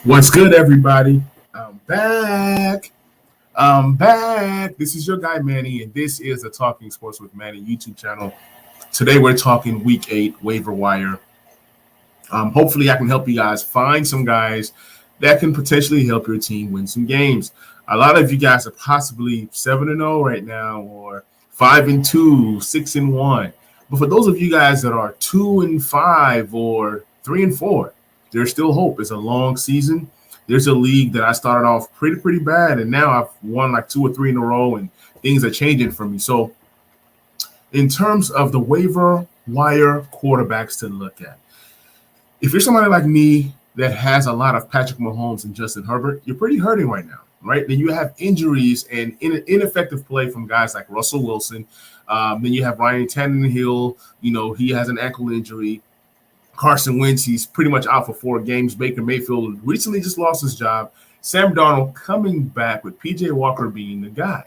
What's good, everybody? I'm back. I'm back. This is your guy, Manny, and this is the Talking Sports with Manny YouTube channel. Today, we're talking Week 8 waiver wire. Hopefully, I can help you guys find some guys that can potentially help your team win some games. A lot of you guys are possibly 7-0 right now, or 5-2, 6-1. But for those of you guys that are 2-5 or 3-4, there's still hope. It's a long season. There's a league that I started off pretty bad, and now I've won like 2 or 3 in a row, and things are changing for me. So, in terms of the waiver wire quarterbacks to look at, if you're somebody like me that has a lot of Patrick Mahomes and Justin Herbert, you're pretty hurting right now, right? Then you have injuries and ineffective play from guys like Russell Wilson. Then you have Ryan Tannehill. He has an ankle injury. Carson Wentz, he's pretty much out for 4 games. Baker Mayfield recently just lost his job. Sam Darnold coming back with P.J. Walker being the guy.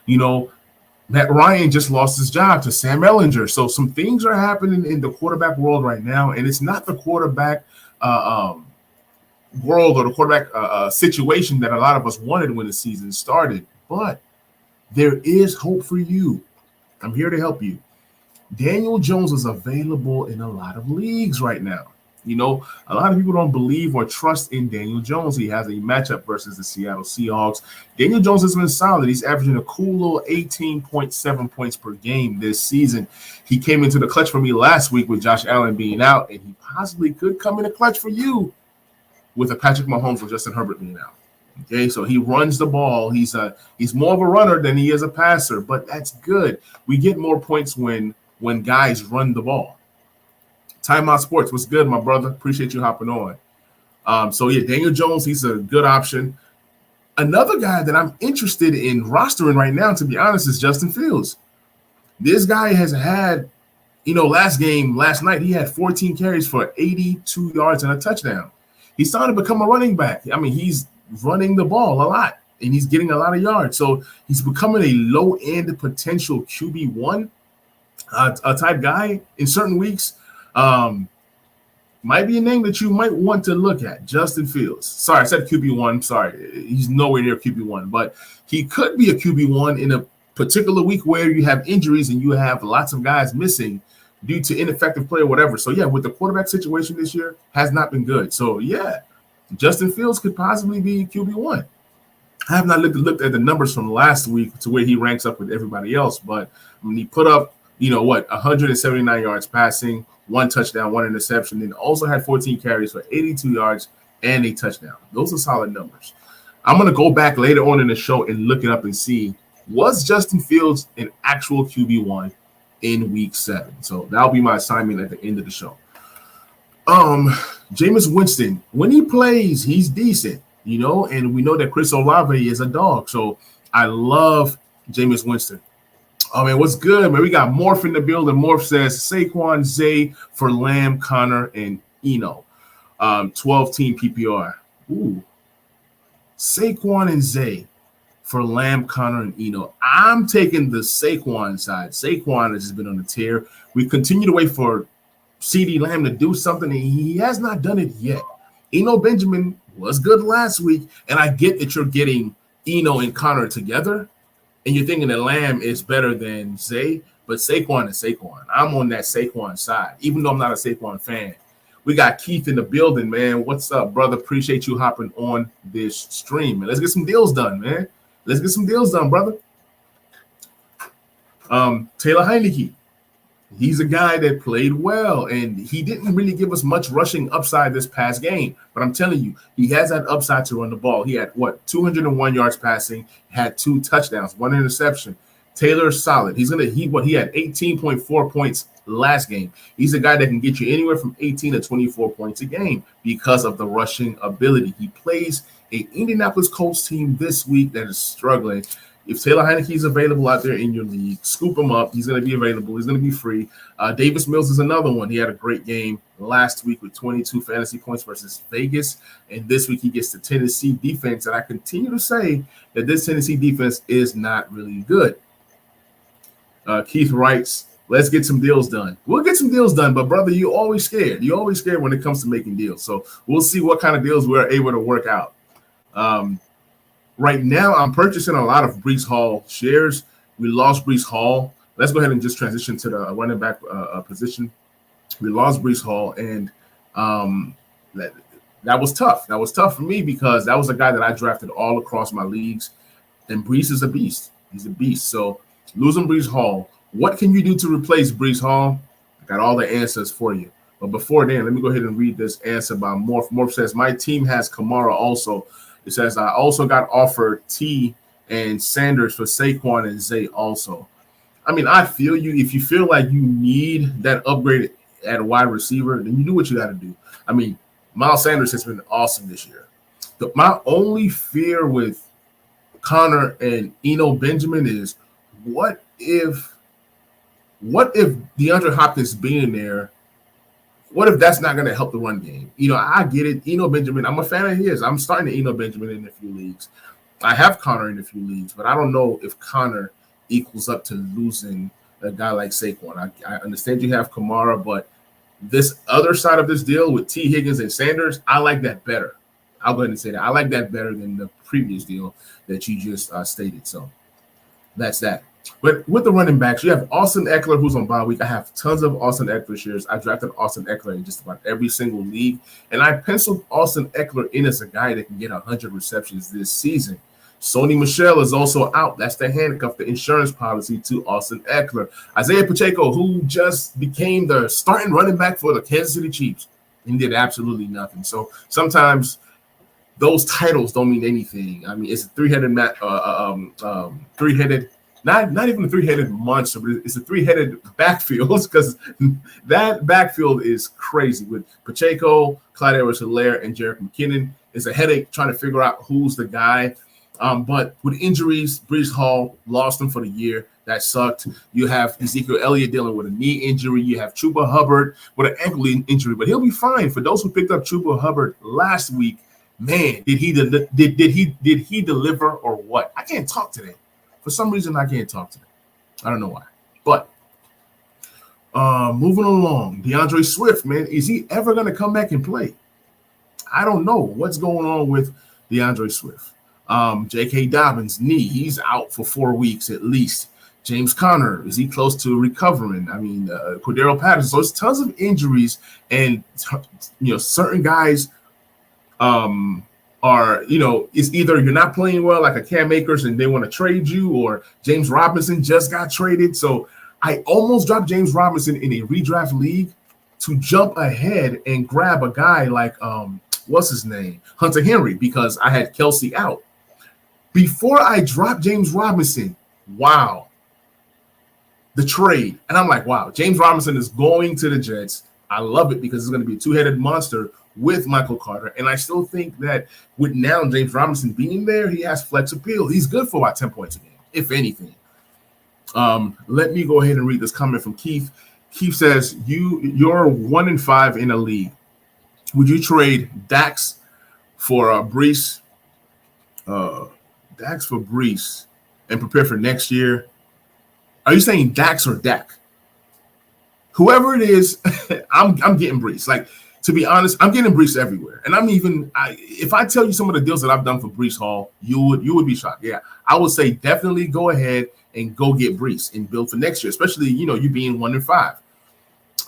Matt Ryan just lost his job to Sam Ellinger. So some things are happening in the quarterback world right now, and it's not the quarterback world or the quarterback situation that a lot of us wanted when the season started. But there is hope for you. I'm here to help you. Daniel Jones is available in a lot of leagues right now. A lot of people don't believe or trust in Daniel Jones. He has a matchup versus the Seattle Seahawks. Daniel Jones has been solid. He's averaging a cool little 18.7 points per game this season. He came into the clutch for me last week with Josh Allen being out, and he possibly could come in the clutch for you with a Patrick Mahomes or Justin Herbert being out. Okay, so he runs the ball. He's more of a runner than he is a passer, but that's good. We get more points when guys run the ball. Timeout Sports, what's good, my brother? Appreciate you hopping on. Daniel Jones, he's a good option. Another guy that I'm interested in rostering right now, to be honest, is Justin Fields. This guy has had, last night, he had 14 carries for 82 yards and a touchdown. He's starting to become a running back. I mean, he's running the ball a lot, and he's getting a lot of yards. So he's becoming a low-end potential QB1 type guy in certain weeks. Might be a name that you might want to look at. Justin Fields. Sorry, I said QB1. Sorry, he's nowhere near QB1, but he could be a QB1 in a particular week where you have injuries and you have lots of guys missing due to ineffective play or whatever. So, with the quarterback situation this year has not been good. So, Justin Fields could possibly be QB1. I have not looked at the numbers from last week to where he ranks up with everybody else, but when he put up 179 yards passing, 1 touchdown, 1 interception, then also had 14 carries for 82 yards and a touchdown. Those are solid numbers. I'm going to go back later on in the show and look it up and see, was Justin Fields an actual QB1 in week 7? So that'll be my assignment at the end of the show. Jameis Winston, when he plays, he's decent, and we know that Chris Olave is a dog. So I love Jameis Winston. Oh, man, what's good, man? We got Morph in the building. Morph says Saquon, Zay for Lamb, Connor, and Eno. 12-team PPR. Ooh. Saquon and Zay for Lamb, Connor, and Eno. I'm taking the Saquon side. Saquon has just been on the tear. We continue to wait for CeeDee Lamb to do something, and he has not done it yet. Eno Benjamin was good last week, and I get that you're getting Eno and Connor together, and you're thinking that Lamb is better than Zay, but Saquon is Saquon. I'm on that Saquon side, even though I'm not a Saquon fan. We got Keith in the building, man. What's up, brother? Appreciate you hopping on this stream, man. Let's get some deals done, man. Let's get some deals done, brother. Taylor Heineke. He's a guy that played well, and he didn't really give us much rushing upside this past game. But I'm telling you, he has that upside to run the ball. He had, 201 yards passing, had 2 touchdowns, 1 interception. Taylor's solid. He had 18.4 points last game. He's a guy that can get you anywhere from 18 to 24 points a game because of the rushing ability. He plays an Indianapolis Colts team this week that is struggling. If Taylor Heineke is available out there in your league, scoop him up. He's going to be available. He's going to be free. Davis Mills is another one. He had a great game last week with 22 fantasy points versus Vegas. And this week he gets the Tennessee defense. And I continue to say that this Tennessee defense is not really good. Keith writes, Let's get some deals done. We'll get some deals done, but brother, you're always scared. You're always scared when it comes to making deals. So we'll see what kind of deals we're able to work out. Right now, I'm purchasing a lot of Breece Hall shares. We lost Breece Hall. Let's go ahead and just transition to the running back position. We lost Breece Hall, and that was tough. That was tough for me because that was a guy that I drafted all across my leagues, and Breece is a beast. He's a beast. So losing Breece Hall, what can you do to replace Breece Hall? I got all the answers for you. But before then, let me go ahead and read this answer by Morph. Morph says, my team has Kamara also. It says, I also got offered T and Sanders for Saquon and Zay also. I mean, I feel you. If you feel like you need that upgrade at a wide receiver, then you do what you got to do. I mean, Miles Sanders has been awesome this year. My only fear with Connor and Eno Benjamin is what if DeAndre Hopkins being there, what if that's not going to help the run game? You know, I get it. Eno Benjamin, I'm a fan of his. I'm starting to Eno Benjamin in a few leagues. I have Connor in a few leagues, but I don't know if Connor equals up to losing a guy like Saquon. I understand you have Kamara, but this other side of this deal with T. Higgins and Sanders, I like that better. I'll go ahead and say that. I like that better than the previous deal that you just stated. So that's that. But with the running backs, you have Austin Eckler, who's on bye week. I have tons of Austin Eckler shares. I drafted Austin Eckler in just about every single league, and I penciled Austin Eckler in as a guy that can get 100 receptions this season. Sony Michel is also out. That's the handcuff, the insurance policy to Austin Eckler. Isaiah Pacheco, who just became the starting running back for the Kansas City Chiefs and did absolutely nothing. So sometimes those titles don't mean anything. I mean, it's a three-headed not even a three-headed monster, but it's a three-headed backfield because that backfield is crazy with Pacheco, Clyde Edwards-Helaire, and Jerick McKinnon. It's a headache trying to figure out who's the guy. But with injuries, Breece Hall lost him for the year. That sucked. You have Ezekiel Elliott dealing with a knee injury. You have Chuba Hubbard with an ankle injury, but he'll be fine. For those who picked up Chuba Hubbard last week, man, did he deliver or what? I can't talk today. For some reason, I can't talk today. I don't know why. But moving along, DeAndre Swift, man, is he ever going to come back and play? I don't know what's going on with DeAndre Swift. J.K. Dobbins' knee, he's out for 4 weeks at least. James Conner, is he close to recovering? I mean, Cordero Patterson. So there's tons of injuries, and certain guys are, it's either you're not playing well like a Cam Akers and they want to trade you, or James Robinson just got traded. So I almost dropped James Robinson in a redraft league to jump ahead and grab a guy like what's his name? Hunter Henry, because I had Kelsey out. Before I dropped James Robinson, wow, the trade. And I'm like, wow, James Robinson is going to the Jets. I love it because it's going to be a two-headed monster with Michael Carter. And I still think that with now James Robinson being there, he has flex appeal. He's good for about 10 points a game, if anything. Let me go ahead and read this comment from Keith. Keith says, you're 1-5 in a league. Would you trade Dax for Breece? Dax for Breece and prepare for next year? Are you saying Dax or Dak? Whoever it is, I'm getting Breece. Like, to be honest, I'm getting Breece everywhere. And if I tell you some of the deals that I've done for Breece Hall, you would be shocked. Yeah, I would say definitely go ahead and go get Breece and build for next year, especially, you being 1-5.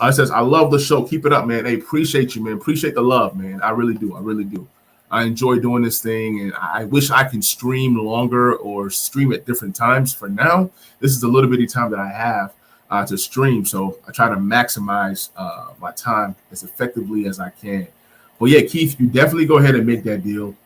It says, I love the show. Keep it up, man. Hey, appreciate you, man. Appreciate the love, man. I really do. I really do. I enjoy doing this thing, and I wish I can stream longer or stream at different times. For now, this is a little bitty time that I have to stream, so I try to maximize my time as effectively as I can. But yeah, Keith, you definitely go ahead and make that deal.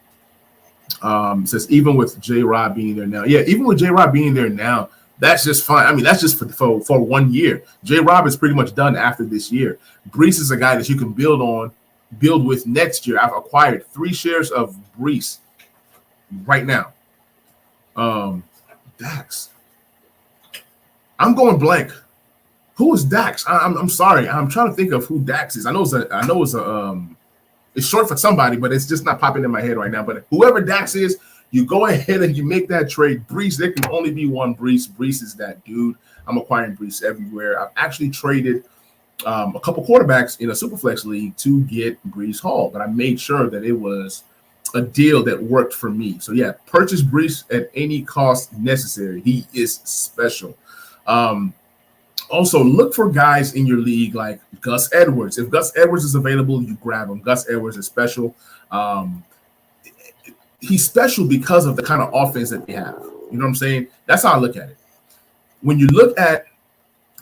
It says even with J-Rob being there now. Yeah, even with J-Rob being there now, that's just fine. I mean, that's just for 1 year. J-Rob is pretty much done after this year. Breece is a guy that you can build with next year. I've acquired 3 shares of Breece right now. Dax. I'm going blank. Who is Dax? I'm sorry. I'm trying to think of who Dax is. I know it's short for somebody, but it's just not popping in my head right now. But whoever Dax is, You go ahead and you make that trade. Brees, there can only be one Brees. Brees is that dude. I'm acquiring Brees everywhere. I've actually traded a couple quarterbacks in a Superflex league to get Brees Hall, but I made sure that it was a deal that worked for me. So yeah, purchase Brees at any cost necessary. He is special. Also, look for guys in your league like Gus Edwards. If Gus Edwards is available, you grab him. Gus Edwards is special. He's special because of the kind of offense that they have. You know what I'm saying? That's how I look at it. When you look at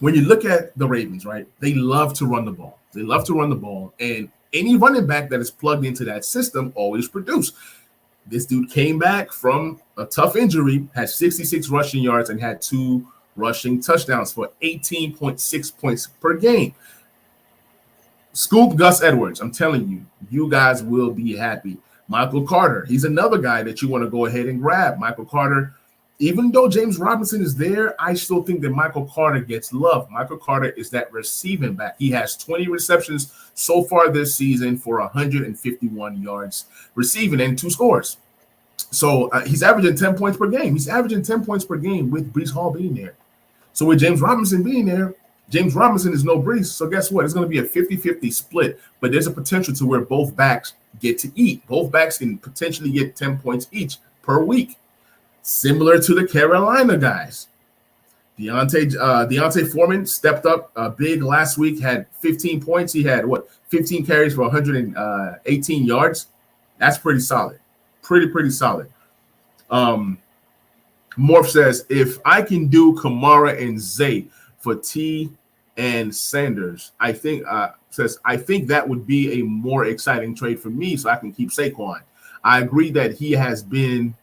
the Ravens, right? They love to run the ball. They love to run the ball, and any running back that is plugged into that system always produce. This dude came back from a tough injury, had 66 rushing yards, and had 2 rushing touchdowns for 18.6 points per game. Scoop Gus Edwards. I'm telling you, you guys will be happy. Michael Carter. He's another guy that you want to go ahead and grab. Michael Carter. Even though James Robinson is there, I still think that Michael Carter gets love. Michael Carter is that receiving back. He has 20 receptions so far this season for 151 yards receiving and 2 scores. So he's averaging 10 points per game. He's averaging 10 points per game with Brees Hall being there. So with James Robinson being there, James Robinson is no Brees. So guess what? It's going to be a 50-50 split, but there's a potential to where both backs get to eat. Both backs can potentially get 10 points each per week. Similar to the Carolina guys. Deontay Foreman stepped up big last week, had 15 points. He had 15 carries for 118 yards. That's pretty solid. Pretty solid. Morph says, if I can do Kamara and Zay for T and Sanders, I think that would be a more exciting trade for me, so I can keep Saquon. I agree that he has been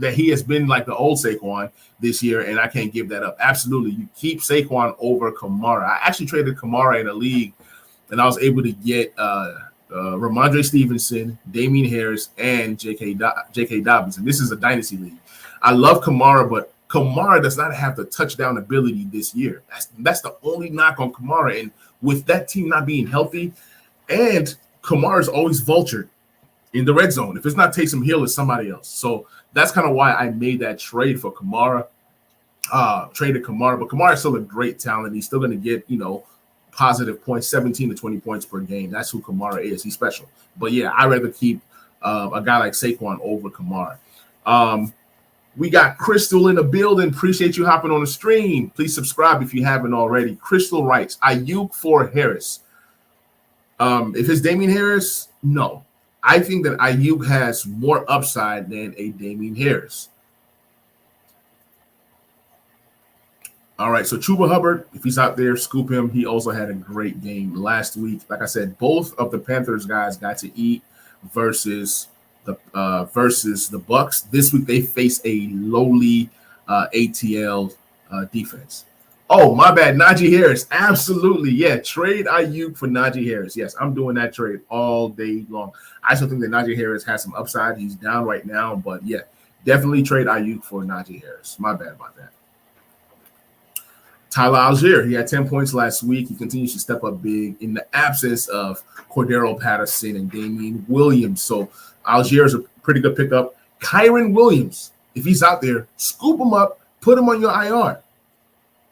like the old Saquon this year, and I can't give that up. Absolutely, you keep Saquon over Kamara. I actually traded Kamara in a league, and I was able to get Ramondre Stevenson, Damian Harris, and J.K. Dobbins. And this is a dynasty league. I love Kamara, but Kamara does not have the touchdown ability this year. That's the only knock on Kamara. And with that team not being healthy, and Kamara is always vultured in the red zone. If it's not Taysom Hill, it's somebody else. So that's kind of why I made that trade for Kamara. Traded Kamara, but Kamara is still a great talent. He's still going to get, positive points, 17 to 20 points per game. That's who Kamara is. He's special. But yeah, I'd rather keep a guy like Saquon over Kamara. We got Crystal in the building. Appreciate you hopping on the stream. Please subscribe if you haven't already. Crystal writes, Ayuk for Harris. If it's Damian Harris, no. I think that Ayuk has more upside than a Damian Harris. All right, so Chuba Hubbard, if he's out there, scoop him. He also had a great game last week. Like I said, both of the Panthers guys got to eat versus the Bucks. This week they face a lowly ATL defense. Oh, my bad. Najee Harris. Absolutely. Yeah. Trade Ayuk for Najee Harris. Yes, I'm doing that trade all day long. I still think that Najee Harris has some upside. He's down right now, but yeah, definitely trade Ayuk for Najee Harris. My bad about that. Tyler Algier, he had 10 points last week. He continues to step up big in the absence of Cordero Patterson and Damian Williams. So Algier is a pretty good pickup. Kyron Williams, if he's out there, scoop him up, put him on your IR.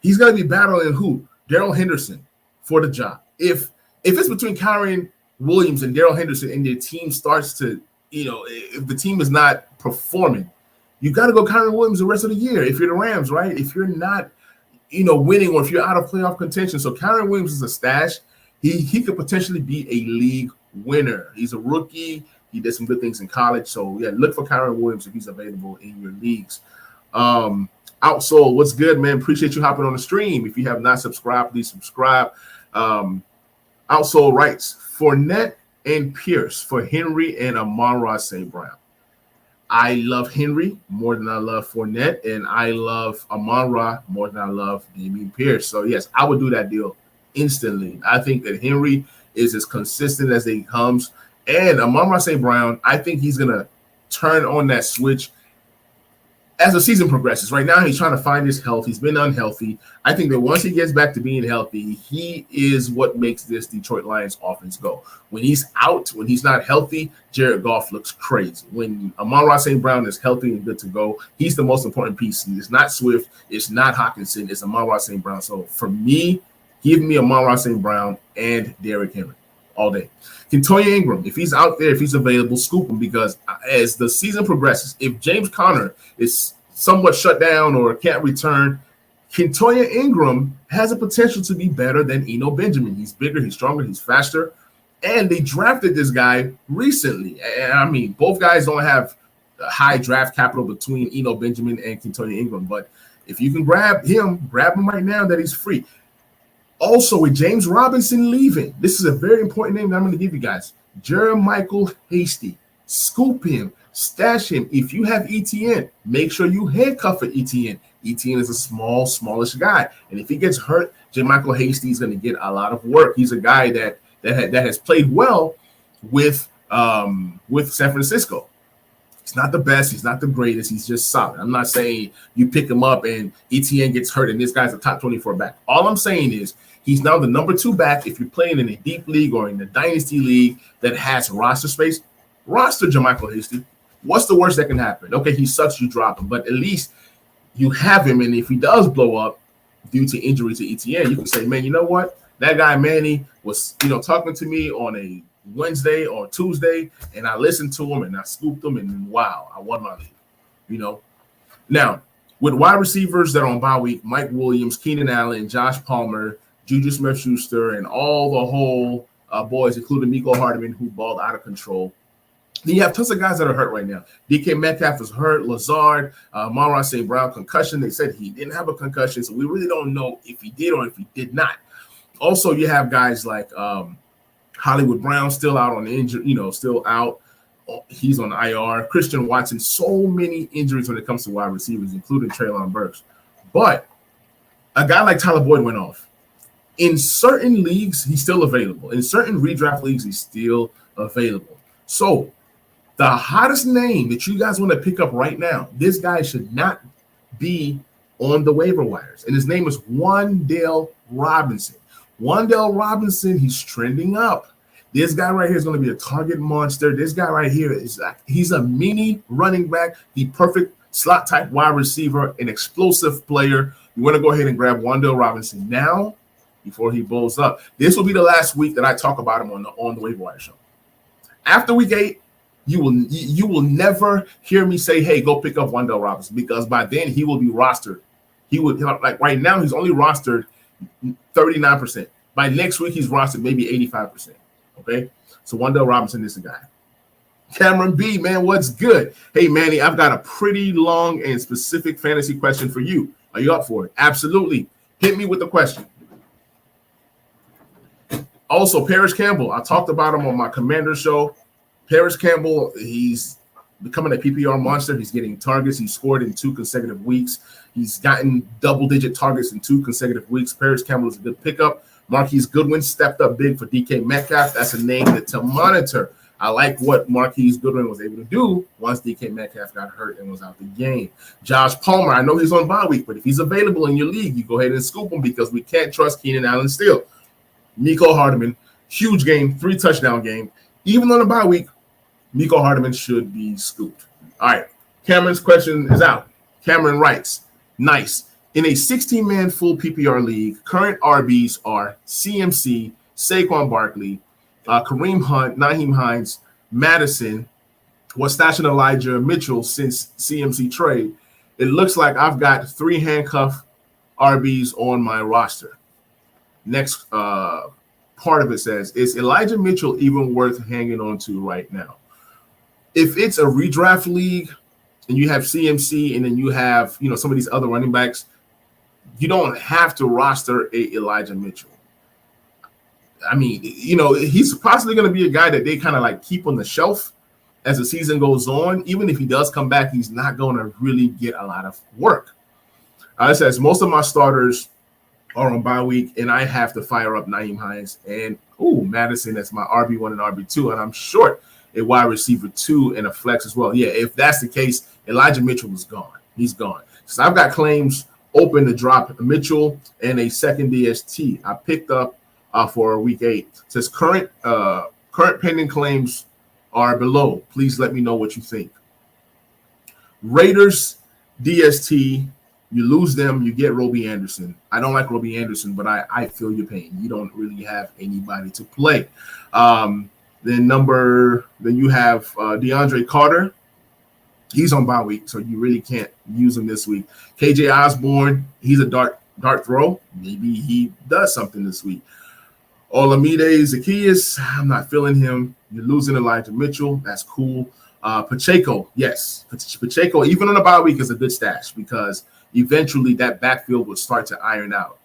He's going to be battling who? Darrell Henderson for the job. If it's between Kyron Williams and Darrell Henderson and their team starts to, if the team is not performing, you got to go Kyron Williams the rest of the year. If you're the Rams, right? If you're not, winning, or if you're out of playoff contention. So Kyron Williams is a stash. He could potentially be a league winner. He's a rookie. He did some good things in college. So yeah, look for Kyron Williams if he's available in your leagues. Outsold, what's good, man? Appreciate you hopping on the stream. If you have not subscribed, please subscribe. Outsold writes, Fournette and Pierce for Henry and Amon-Ra St. Brown. I love Henry more than I love Fournette, and I love Amon-Ra more than I love Dameon Pierce. So, yes, I would do that deal instantly. I think that Henry is as consistent as he comes. And Amon-Ra St. Brown, I think he's going to turn on that switch as the season progresses. Right now, he's trying to find his health. He's been unhealthy. I think that once he gets back to being healthy, he is what makes this Detroit Lions offense go. When he's out, when he's not healthy, Jared Goff looks crazy. When Amon-Ra St. Brown is healthy and good to go, he's the most important piece. It's not Swift. It's not Hockenson. It's Amon-Ra St. Brown. So for me, give me Amon-Ra St. Brown and Derrick Henry all day. Kentonia Ingram, if he's out there, if he's available, scoop him, because as the season progresses, if James Conner is somewhat shut down or can't return, Kentonia Ingram has a potential to be better than Eno Benjamin. He's bigger, he's stronger, he's faster, and they drafted this guy recently. And I mean, both guys don't have high draft capital between Eno Benjamin and Kentonia Ingram, but if you can grab him right now that he's free. Also, with James Robinson leaving, this is a very important name that I'm going to give you guys. Jermichael Hasty. Scoop him. Stash him. If you have ETN, make sure you handcuff at ETN. ETN is a smallish guy. And if he gets hurt, Jermichael Hasty is going to get a lot of work. He's a guy that has played well with San Francisco. He's not the best. He's not the greatest. He's just solid. I'm not saying you pick him up and ETN gets hurt and this guy's a top 24 back. All I'm saying is he's now the number 2 back. If you're playing in a deep league or in the dynasty league that has roster space, roster Jermichael Hasty. What's the worst that can happen? Okay, he sucks, you drop him. But at least you have him, and if he does blow up due to injury to ETN, you can say, man, you know what? That guy Manny was, talking to me on a Wednesday or Tuesday, and I listened to him and I scooped him, and wow, I won my league. Now, with wide receivers that are on bye week, Mike Williams, Keenan Allen, Josh Palmer, Juju Smith-Schuster, and all the whole boys, including Mecole Hardman, who balled out of control. Then you have tons of guys that are hurt right now. DK Metcalf is hurt. Lazard, Amon-Ra St. Brown, concussion. They said he didn't have a concussion, so we really don't know if he did or if he did not. Also, you have guys like Hollywood Brown still out on injury, still out. He's on IR. Christian Watson, so many injuries when it comes to wide receivers, including Treylon Burks. But a guy like Tyler Boyd went off. In certain leagues, he's still available. In certain redraft leagues, he's still available. So the hottest name that you guys want to pick up right now, this guy should not be on the waiver wires. And his name is Wan'Dale Robinson. Wan'Dale Robinson, he's trending up. This guy right here is going to be a target monster. This guy right here he's a mini running back, the perfect slot type wide receiver, an explosive player. You want to go ahead and grab Wan'Dale Robinson now before he blows up. This will be the last week that I talk about him on the waiver wire show. After week 8, you will never hear me say, hey, go pick up Wan'Dale Robinson, because by then he will be rostered. He would, like right now, he's only rostered 39%. By next week, he's rostered maybe 85%. Okay? So Wan'Dale Robinson is the guy. Cameron B, man, what's good? Hey, Manny, I've got a pretty long and specific fantasy question for you. Are you up for it? Absolutely. Hit me with the question. Also, Paris Campbell, I talked about him on my Commander show. Paris Campbell, he's becoming a PPR monster. He's getting targets. He scored in 2 consecutive weeks. He's gotten double-digit targets in 2 consecutive weeks. Paris Campbell is a good pickup. Marquise Goodwin stepped up big for DK Metcalf. That's a name to monitor. I like what Marquise Goodwin was able to do once DK Metcalf got hurt and was out the game. Josh Palmer, I know he's on bye week, but if he's available in your league, you go ahead and scoop him, because we can't trust Keenan Allen still. Mecole Hardman, huge game, 3-touchdown game. Even on the bye week, Mecole Hardman should be scooped. All right, Cameron's question is out. Cameron writes, nice. In a 16-man full PPR league, current RBs are CMC, Saquon Barkley, Kareem Hunt, Nyheim Hines, Madison, was stashing Elijah Mitchell since CMC trade. It looks like I've got 3 handcuff RBs on my roster. Next part of it says, is Elijah Mitchell even worth hanging on to right now? If it's a redraft league and you have CMC and then you have, some of these other running backs, you don't have to roster a Elijah Mitchell. I mean, he's possibly going to be a guy that they kind of like keep on the shelf as the season goes on. Even if he does come back, he's not going to really get a lot of work. It says most of my starters are on bye week, and I have to fire up Nyheim Hines and Madison as my RB1 and RB2, and I'm short a wide receiver 2 and a flex as well. Yeah, if that's the case, Elijah Mitchell was gone. He's gone. So I've got claims open to drop Mitchell and a second DST. I picked up for week 8. It says current pending claims are below. Please let me know what you think. Raiders DST. You lose them, you get Robbie Anderson. I don't like Robbie Anderson, but I feel your pain. You don't really have anybody to play. Then you have DeAndre Carter. He's on bye week, so you really can't use him this week. KJ Osborne, he's a dart throw. Maybe he does something this week. Olamide Zaccheaus, I'm not feeling him. You're losing Elijah Mitchell. That's cool. Pacheco, yes. Pacheco, even on a bye week, is a good stash because eventually that backfield will start to iron out,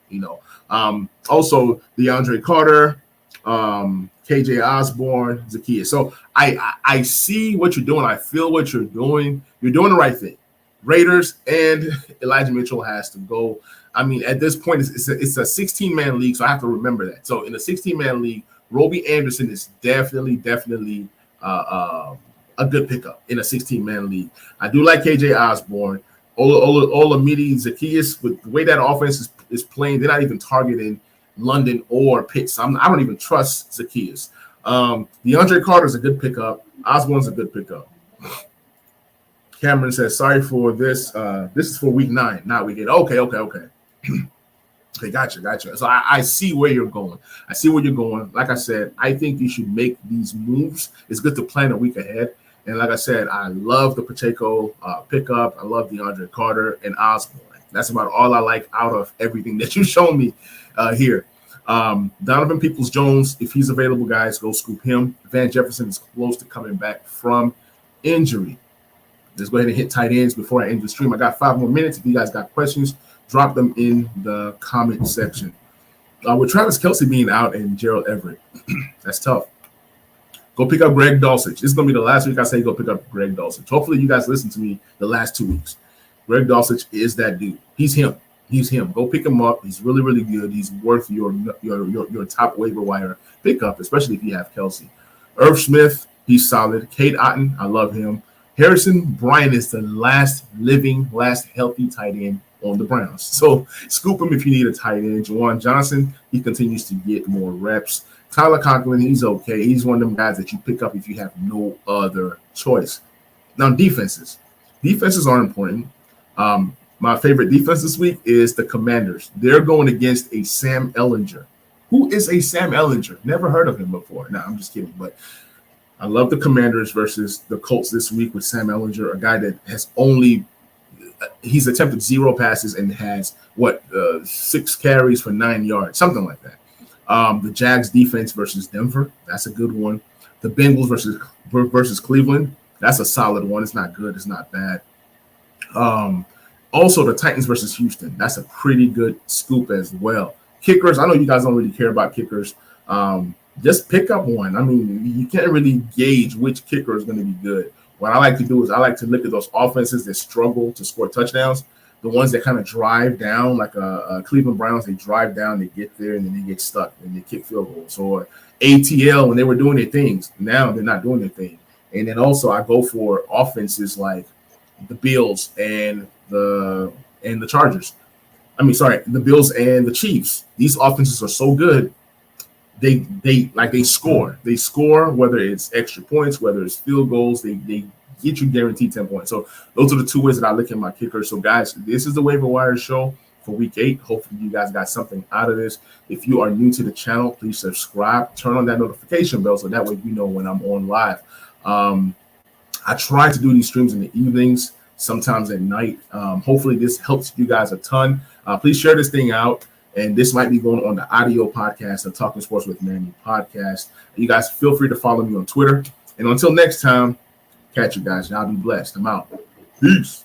Also, DeAndre Carter, KJ Osborne, Zaccheaus. So I see what you're doing. I feel what you're doing. You're doing the right thing. Raiders and Elijah Mitchell has to go. I mean, at this point, it's a 16-man league, so I have to remember that. So in a 16-man league, Robbie Anderson is definitely a good pickup in a 16-man league. I do like KJ Osborne. Olamide Zaccheaus, with the way that offense is playing, they're not even targeting London or Pitts. I don't even trust Zaccheaus. DeAndre Carter is a good pickup. Osborne's a good pickup. Cameron says, sorry for this. This is for week 9, not week 8. Okay. Okay, gotcha. So I see where you're going. Like I said, I think you should make these moves. It's good to plan a week ahead. And like I said, I love the Pacheco pickup. I love DeAndre Carter and Osborne. That's about all I like out of everything that you've shown me here. Donovan Peoples-Jones, if he's available, guys, go scoop him. Van Jefferson is close to coming back from injury. Let's go ahead and hit tight ends before I end the stream. I got 5 more minutes. If you guys got questions, drop them in the comment section. With Travis Kelce being out and Gerald Everett, that's tough. Go pick up Greg Dulcich. This is going to be the last week I say go pick up Greg Dulcich. Hopefully you guys listen to me the last 2 weeks. Greg Dulcich is that dude. He's him. Go pick him up. He's really, really good. He's worth your top waiver wire pickup, especially if you have Kelce. Irv Smith, he's solid. Cade Otton, I love him. Harrison Bryant is the last healthy tight end on the Browns. So scoop him if you need a tight end. Juwan Johnson, he continues to get more reps. Tyler Conklin, he's okay. He's one of them guys that you pick up if you have no other choice. Now, defenses. Defenses are important. My favorite defense this week is the Commanders. They're going against a Sam Ehlinger. Who is a Sam Ehlinger? Never heard of him before. No, I'm just kidding. But I love the Commanders versus the Colts this week with Sam Ehlinger, a guy that has he's attempted 0 passes and has 6 carries for 9 yards, something like that. The Jags defense versus Denver, that's a good one. The Bengals versus Cleveland, that's a solid one. It's not good, it's not bad. Also, the Titans versus Houston, that's a pretty good scoop as well. Kickers, I know you guys don't really care about kickers. Just pick up one. I mean, you can't really gauge which kicker is going to be good. What I like to do is I like to look at those offenses that struggle to score touchdowns, the ones that kind of drive down, like Cleveland Browns, they drive down, they get there, and then they get stuck, and they kick field goals. Or ATL, when they were doing their things, now they're not doing their thing. And then also I go for offenses like the Bills and the Chargers. The Bills and the Chiefs. These offenses are so good. They score. They score, whether it's extra points, whether it's field goals, they get you guaranteed 10 points. So those are the 2 ways that I look at my kickers. So guys, this is the Waiver Wire show for week 8. Hopefully you guys got something out of this. If you are new to the channel, please subscribe, turn on that notification bell so that way you know when I'm on live. I try to do these streams in the evenings, sometimes at night. Hopefully this helps you guys a ton. Please share this thing out. And this might be going on the audio podcast, the Talking Sports with Manny podcast. You guys feel free to follow me on Twitter. And until next time, catch you guys. Y'all be blessed. I'm out. Peace.